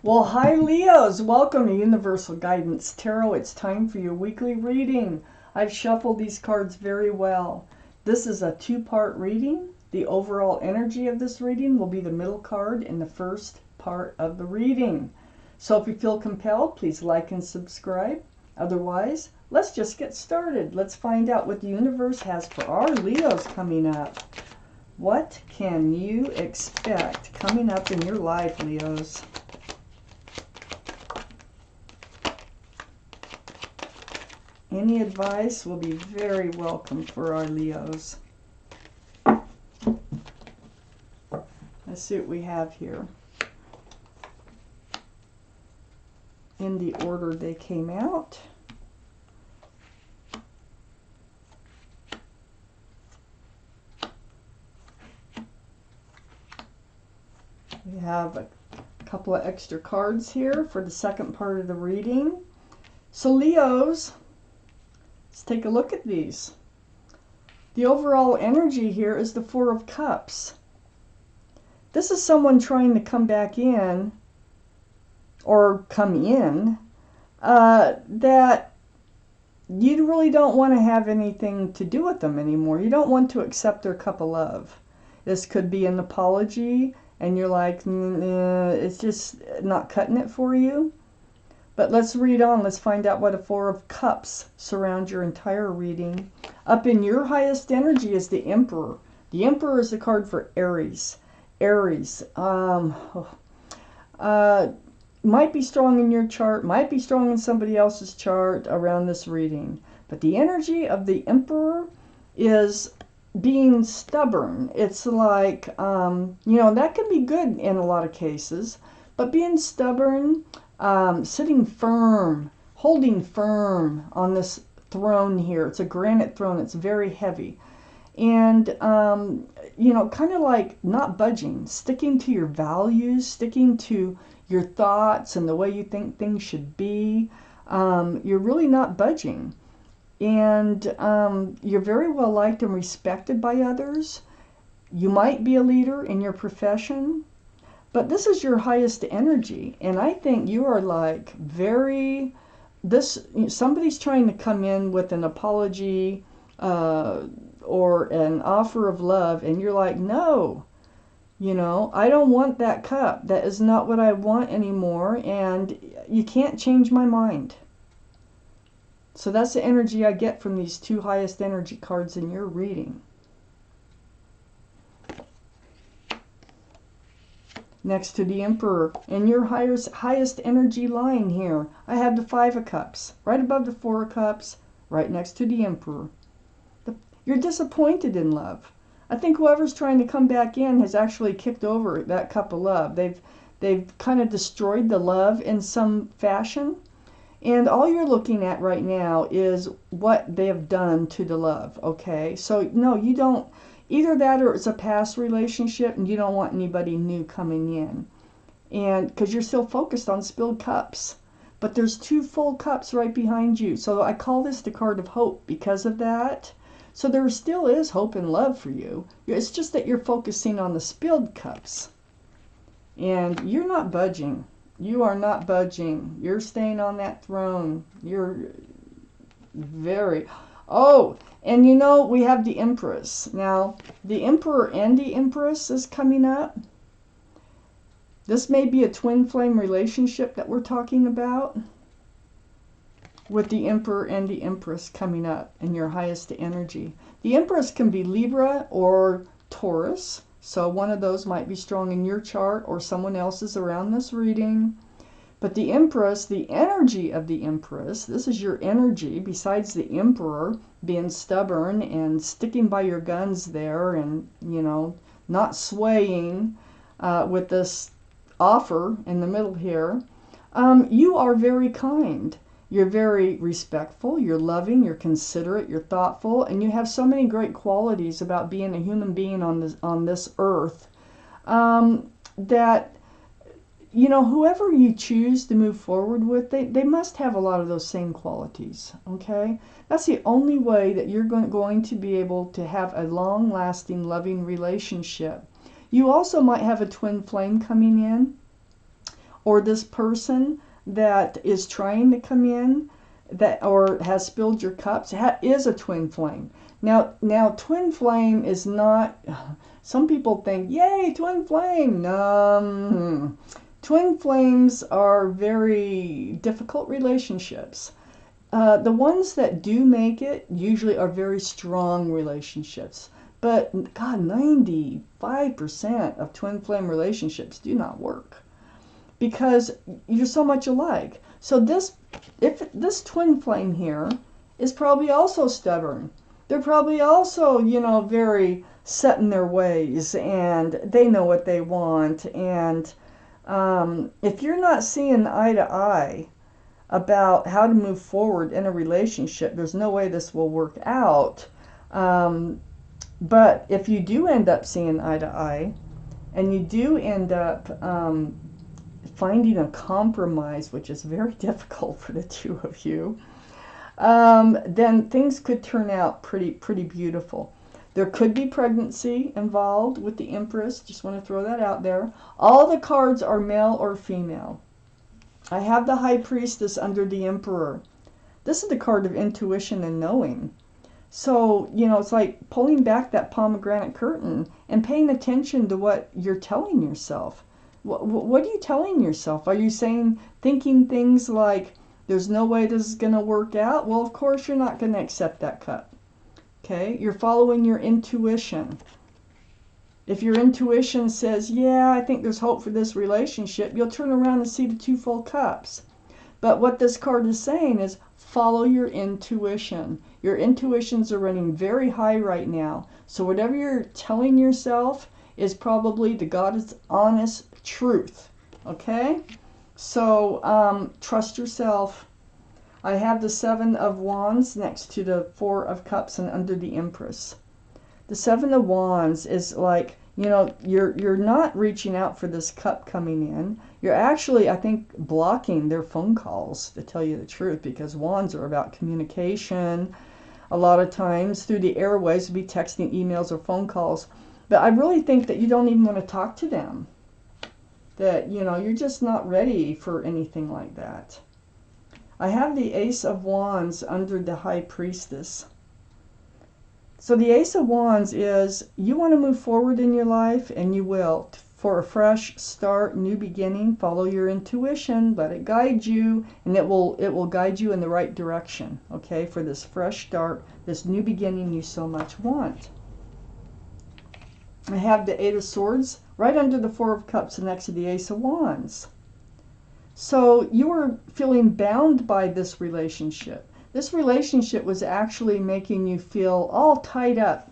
Well, hi Leos, welcome to Universal Guidance Tarot. It's time for your weekly reading. I've shuffled these cards very well. This is a two-part reading. The overall energy of this reading will be the middle card in the first part of the reading. So if you feel compelled, please like and subscribe. Otherwise, let's just get started. Let's find out what the universe has for our Leos coming up. What can you expect coming up in your life, Leos? Any advice will be very welcome for our Leos. Let's see what we have here. In the order they came out. We have a couple of extra cards here for the second part of the reading. So Leos, let's take a look at these. The overall energy here is the Four of Cups. This is someone trying to come back in, or come in, that you really don't want to have anything to do with them anymore. You don't want to accept their cup of love. This could be an apology, and you're like, it's just not cutting it for you. But let's read on. Let's find out what a Four of Cups surrounds your entire reading. Up in your highest energy is the Emperor. The Emperor is a card for Aries. Aries. Might be strong in your chart, might be strong in somebody else's chart around this reading. But the energy of the Emperor is being stubborn. It's like, that can be good in a lot of cases. But being stubborn, sitting firm, holding firm on this throne here. It's a granite throne. It's very heavy. And, kind of like not budging, sticking to your values, sticking to your thoughts and the way you think things should be. You're really not budging. And you're very well liked and respected by others. You might be a leader in your profession. But this is your highest energy, and I think you are like somebody's trying to come in with an apology or an offer of love, and you're like, no, I don't want that cup. That is not what I want anymore, and you can't change my mind. So that's the energy I get from these two highest energy cards in your reading. Next to the Emperor, in your highest energy line here, I have the Five of Cups. Right above the Four of Cups, right next to the Emperor. You're disappointed in love. I think whoever's trying to come back in has actually kicked over that cup of love. They've kind of destroyed the love in some fashion. And all you're looking at right now is what they have done to the love, okay? So, no, you don't. Either that or it's a past relationship and you don't want anybody new coming in. And because you're still focused on spilled cups. But there's two full cups right behind you. So I call this the card of hope because of that. So there still is hope and love for you. It's just that you're focusing on the spilled cups. And you're not budging. You are not budging. You're staying on that throne. You're very... Oh, and we have the Empress. Now, the Emperor and the Empress is coming up. This may be a twin flame relationship that we're talking about, with the Emperor and the Empress coming up in your highest energy. The Empress can be Libra or Taurus, so one of those might be strong in your chart or someone else's around this reading. But the Empress, the energy of the Empress, this is your energy, besides the Emperor being stubborn and sticking by your guns there and, not swaying with this offer in the middle here. You are very kind. You're very respectful, you're loving, you're considerate, you're thoughtful, and you have so many great qualities about being a human being on this earth that whoever you choose to move forward with, they must have a lot of those same qualities, okay? That's the only way that you're going to be able to have a long-lasting, loving relationship. You also might have a twin flame coming in, or this person that is trying to come in, that or has spilled your cups, is a twin flame. Now, twin flame is not. Some people think, "Yay, twin flame!" No, twin flames are very difficult relationships. The ones that do make it usually are very strong relationships. But God, 95% of twin flame relationships do not work because you're so much alike. So if this twin flame here is probably also stubborn. They're probably also, very set in their ways, and they know what they want. And if you're not seeing eye to eye about how to move forward in a relationship, there's no way this will work out. But if you do end up seeing eye to eye, and you do end up finding a compromise, which is very difficult for the two of you, then things could turn out pretty beautiful. There could be pregnancy involved with the Empress. Just want to throw that out there. All the cards are male or female. I have the High Priestess under the Emperor. This is the card of intuition and knowing. So, it's like pulling back that pomegranate curtain and paying attention to what you're telling yourself. What are you telling yourself? Are you thinking things like, there's no way this is going to work out? Well, of course you're not going to accept that cup. Okay? You're following your intuition. If your intuition says, yeah, I think there's hope for this relationship, you'll turn around and see the 2 full cups. But what this card is saying is, follow your intuition. Your intuitions are running very high right now. So whatever you're telling yourself is probably the God's honest truth. Okay? So trust yourself. I have the 7 of Wands next to the 4 of Cups and under the Empress. The 7 of Wands is like, you're not reaching out for this cup coming in. You're actually, I think, blocking their phone calls, to tell you the truth, because Wands are about communication. A lot of times through the airways, be texting, emails, or phone calls. But I really think that you don't even want to talk to them. That, you're just not ready for anything like that. I have the Ace of Wands under the High Priestess. So the Ace of Wands is, you want to move forward in your life, and you will. For a fresh start, new beginning, follow your intuition, let it guide you, and it will guide you in the right direction, okay, for this fresh start, this new beginning you so much want. I have the 8 of Swords right under the 4 of Cups next to the Ace of Wands. So you were feeling bound by this relationship. This relationship was actually making you feel all tied up.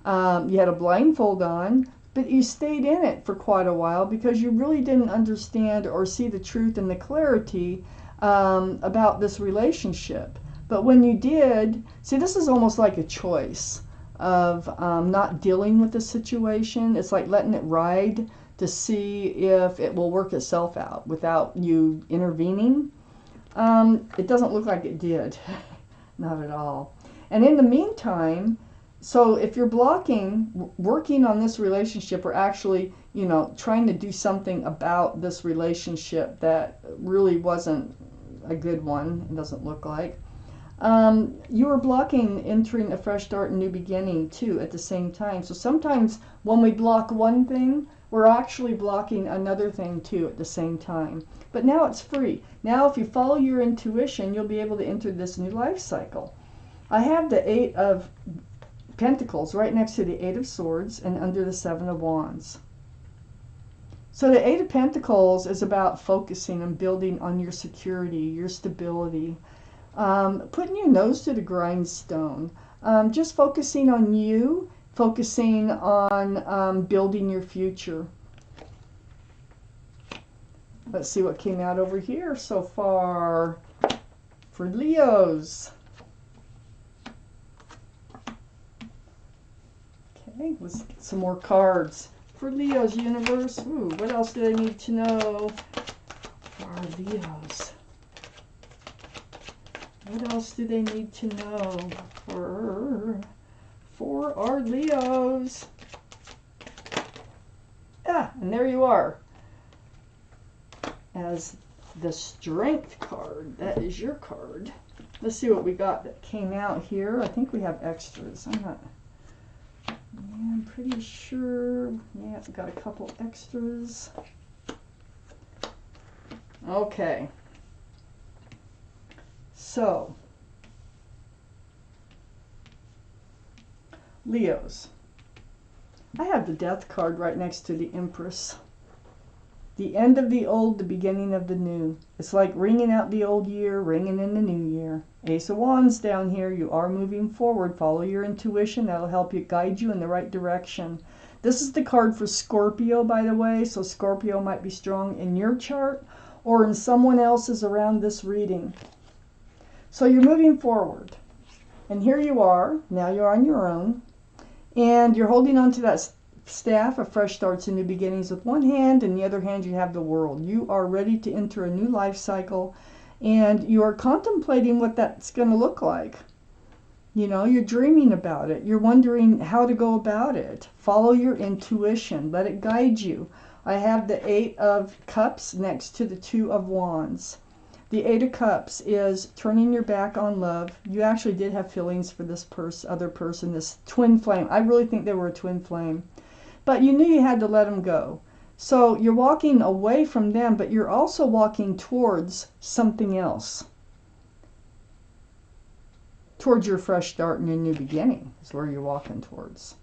You had a blindfold on, but you stayed in it for quite a while because you really didn't understand or see the truth and the clarity about this relationship. But when you did, see, this is almost like a choice of not dealing with the situation. It's like letting it ride to see if it will work itself out without you intervening. It doesn't look like it did. Not at all. And in the meantime, so if you're blocking working on this relationship, or actually, trying to do something about this relationship that really wasn't a good one, it doesn't look like, you are blocking entering a fresh start and new beginning too at the same time. So sometimes when we block one thing, we're actually blocking another thing too at the same time. But now it's free. Now if you follow your intuition, you'll be able to enter this new life cycle. I have the 8 of Pentacles right next to the 8 of Swords and under the 7 of Wands. So the 8 of Pentacles is about focusing and building on your security, your stability, putting your nose to the grindstone, just focusing on you, focusing on building your future. Let's see what came out over here so far for Leos. Okay, let's get some more cards for Leo's universe. Ooh, what else do they need to know for our Leos? What else do they need to know for our Leos? Ah, and there you are. as the Strength card. That is your card. Let's see what we got that came out here. I think we have extras. I'm pretty sure. Yeah, I've got a couple extras. Okay. So, Leos. I have the Death card right next to the Empress. The end of the old, the beginning of the new. It's like ringing out the old year, ringing in the new year. Ace of Wands down here. You are moving forward. Follow your intuition. That'll help you guide you in the right direction. This is the card for Scorpio, by the way. So Scorpio might be strong in your chart or in someone else's around this reading. So you're moving forward. And here you are. Now you're on your own. And you're holding on to that staff of fresh starts and new beginnings with one hand, and the other hand you have the world. You are ready to enter a new life cycle, and you are contemplating what that's going to look like. You know, you're dreaming about it. You're wondering how to go about it. Follow your intuition. Let it guide you. I have the 8 of Cups next to the 2 of Wands. The 8 of Cups is turning your back on love. You actually did have feelings for this other person, this twin flame. I really think they were a twin flame. But you knew you had to let them go. So you're walking away from them, but you're also walking towards something else. Towards your fresh start and your new beginning is where you're walking towards.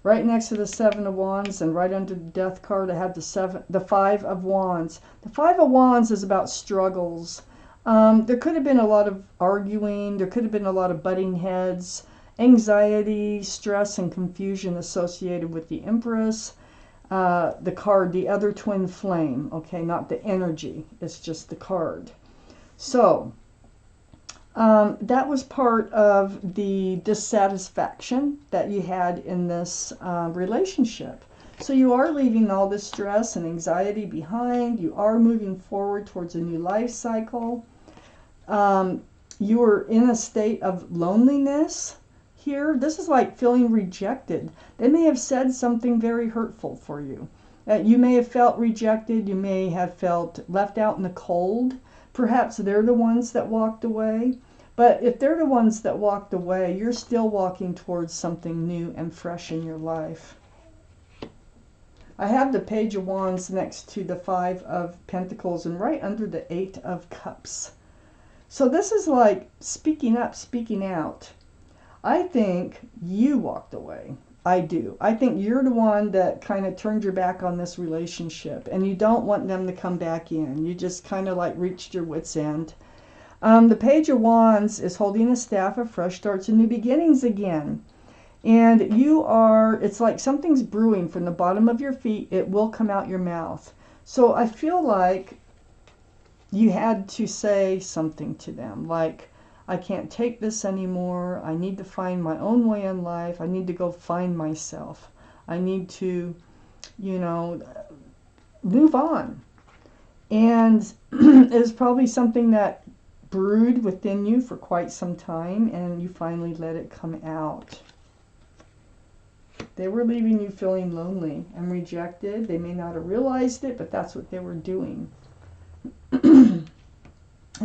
Right next to the 7 of Wands and right under the Death card, I have the 5 of Wands. The 5 of Wands is about struggles. There could have been a lot of arguing. There could have been a lot of butting heads. Anxiety, stress, and confusion associated with the Empress. The card, the other twin flame. Okay, not the energy. It's just the card. So, that was part of the dissatisfaction that you had in this relationship. So you are leaving all this stress and anxiety behind. You are moving forward towards a new life cycle. You are in a state of loneliness here. This is like feeling rejected. They may have said something very hurtful for you. You may have felt rejected. You may have felt left out in the cold. Perhaps they're the ones that walked away. But if they're the ones that walked away, you're still walking towards something new and fresh in your life. I have the Page of Wands next to the 5 of Pentacles and right under the 8 of Cups. So this is like speaking up, speaking out. I think you walked away. I do. I think you're the one that kind of turned your back on this relationship and you don't want them to come back in. You just kind of like reached your wit's end. The Page of Wands is holding a staff of fresh starts and new beginnings again. And you are, it's like something's brewing from the bottom of your feet. It will come out your mouth. So I feel like you had to say something to them. Like, I can't take this anymore. I need to find my own way in life. I need to go find myself. I need to, you know, move on. And it was probably something that brewed within you for quite some time, and you finally let it come out. They were leaving you feeling lonely and rejected. They may not have realized it, but that's what they were doing. And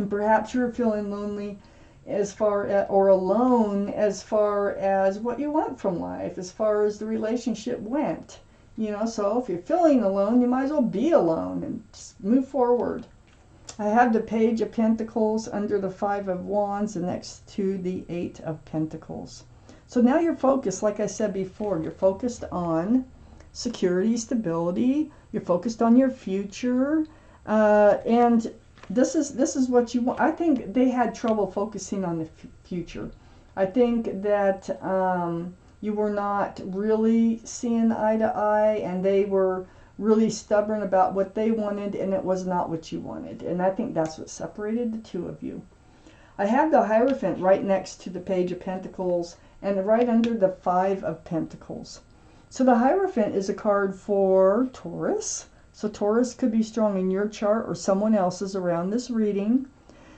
perhaps you're feeling lonely as far as, or alone as far as what you want from life, as far as the relationship went. You know, so if you're feeling alone, you might as well be alone and just move forward. I have the Page of Pentacles under the 5 of Wands and next to the 8 of Pentacles. So now you're focused, like I said before, you're focused on security, stability, you're focused on your future, and this is what you want. I think they had trouble focusing on the future. I think that you were not really seeing eye to eye, and they were really stubborn about what they wanted, and it was not what you wanted. And I think that's what separated the two of you. I have the Hierophant right next to the Page of Pentacles and right under the 5 of Pentacles. So the Hierophant is a card for Taurus. So Taurus could be strong in your chart or someone else's around this reading.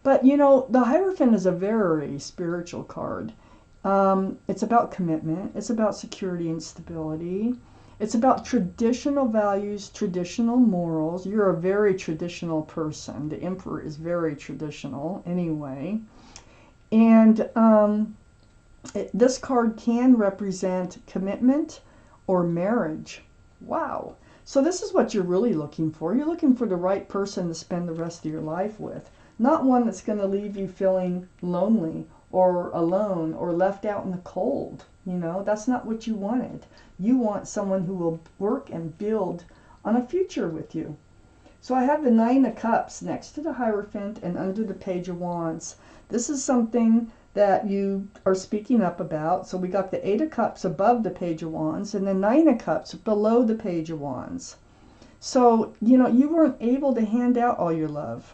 But you know, the Hierophant is a very spiritual card. It's about commitment. It's about security and stability. It's about traditional values, traditional morals. You're a very traditional person. The Emperor is very traditional anyway. And this card can represent commitment or marriage. Wow. So this is what you're really looking for. You're looking for the right person to spend the rest of your life with. Not one that's going to leave you feeling lonely or alone or left out in the cold. You know, that's not what you wanted. You want someone who will work and build on a future with you. So I have the Nine of Cups next to the Hierophant and under the Page of Wands. This is something that you are speaking up about. So we got the Eight of Cups above the Page of Wands and the Nine of Cups below the Page of Wands. So, you know, you weren't able to hand out all your love.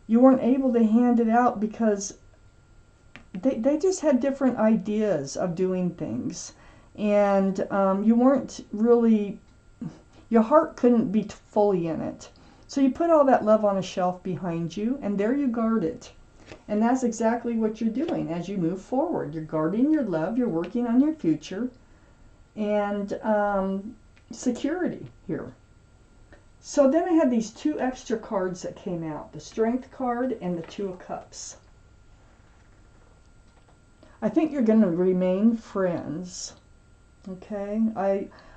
You weren't able to hand it out because they just had different ideas of doing things. And you weren't really, your heart couldn't be fully in it. So you put all that love on a shelf behind you, and there you guard it. And that's exactly what you're doing as you move forward. You're guarding your love, you're working on your future, and security here. So then I had these two extra cards that came out, the Strength card and the Two of Cups. I think you're going to remain friends. Okay,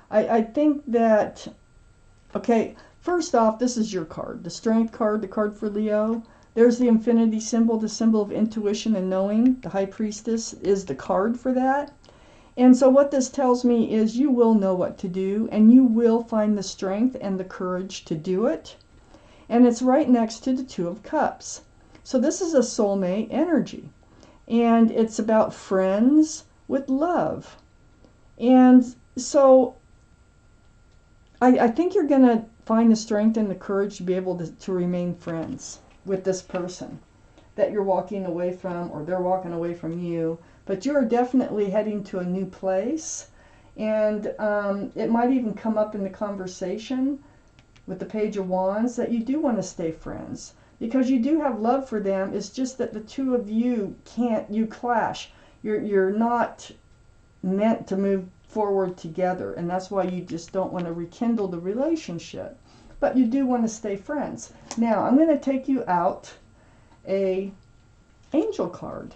I think that, okay, first off, this is your card, the Strength card, the card for Leo. There's the infinity symbol, the symbol of intuition and knowing. The High Priestess is the card for that. And so what this tells me is you will know what to do, and you will find the strength and the courage to do it. And it's right next to the Two of Cups. So this is a soulmate energy. And it's about friends with love. And so I think you're going to find the strength and the courage to be able to remain friends with this person that you're walking away from, or they're walking away from you. But you're definitely heading to a new place. And it might even come up in the conversation with the Page of Wands that you do want to stay friends. Because you do have love for them. It's just that the two of you you clash. You're not meant to move forward together, and that's why you just don't want to rekindle the relationship, but you do want to stay friends. Now I'm going to take you out an angel card.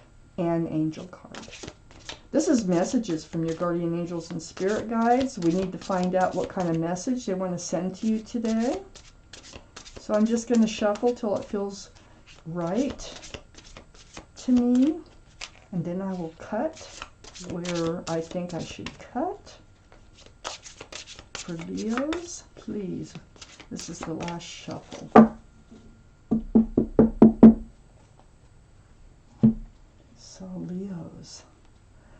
This is messages from your guardian angels and spirit guides. We need to find out what kind of message they want to send to you today. So I'm just going to shuffle till it feels right to me, and then I will cut where I think I should cut. For Leos, please, this is the last shuffle. So Leos,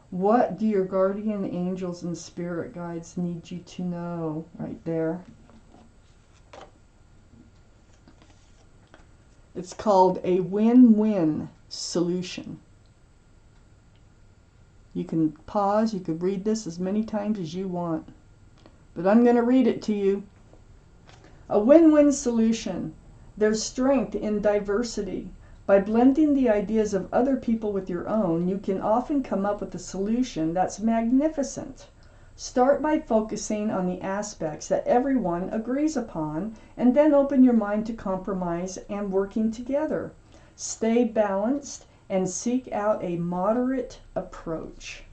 what do your guardian angels and spirit guides need you to know? Right there. It's called a win-win solution. You can pause, you can read this as many times as you want, but I'm going to read it to you. A win-win solution. There's strength in diversity. By blending the ideas of other people with your own, you can often come up with a solution that's magnificent. Start by focusing on the aspects that everyone agrees upon, and then open your mind to compromise and working together. Stay balanced and seek out a moderate approach.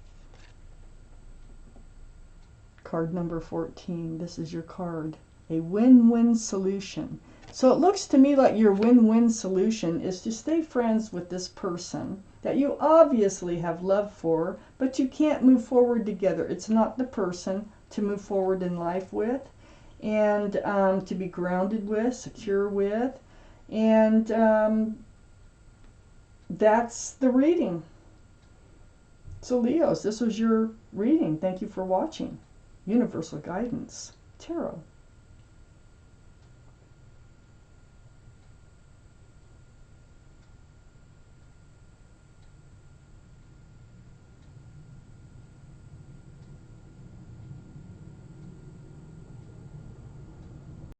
Card number 14. This is your card. A win-win solution. So it looks to me like your win-win solution is to stay friends with this person that you obviously have love for, but you can't move forward together. It's not the person to move forward in life with, and to be grounded with, secure with, and that's the reading. So Leos, this was your reading. Thank you for watching. Universal Guidance Tarot.